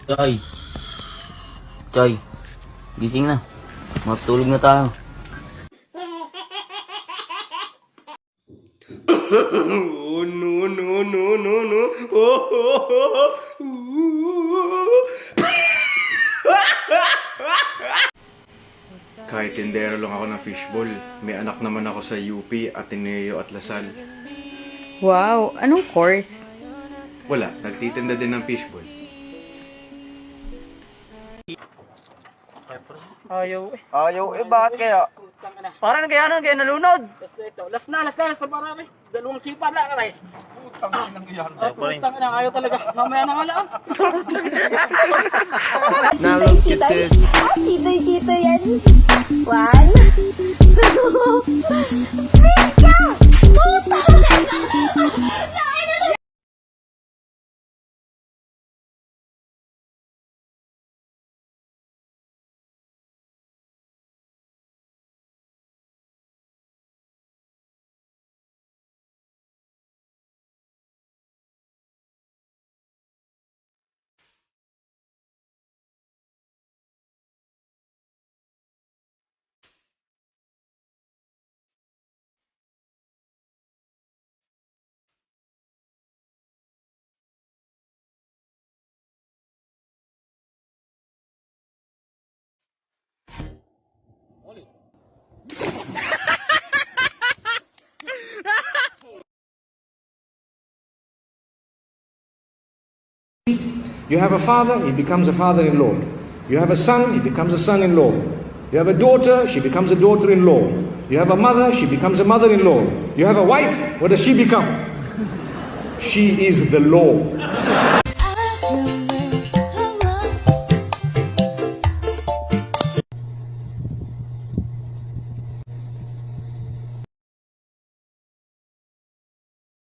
Choy. Choy. Gising na. Matulog na tayo. Oh, no, no, no, no, no. Oh, oh, oh, oh. Kahit tindero lang ako ng fishball, may anak naman ako sa UP, Ateneo at Lasal. Wow, anong course? Wala, nagtitinda din ng fishball. Ayaw eh, bakit kaya? Parang kaya nalunod. Last na para rin. Dalawang sipa na ka rin. Putang ina, ayaw talaga. Mamaya na nga lang. Now look at this. Sito yan. One. Two. Three ka! Putang ina! You have a father, he becomes a father-in-law. You have a son, he becomes a son-in-law. You have a daughter, she becomes a daughter-in-law. You have a mother, she becomes a mother-in-law. You have a wife, what does she become? She is the law.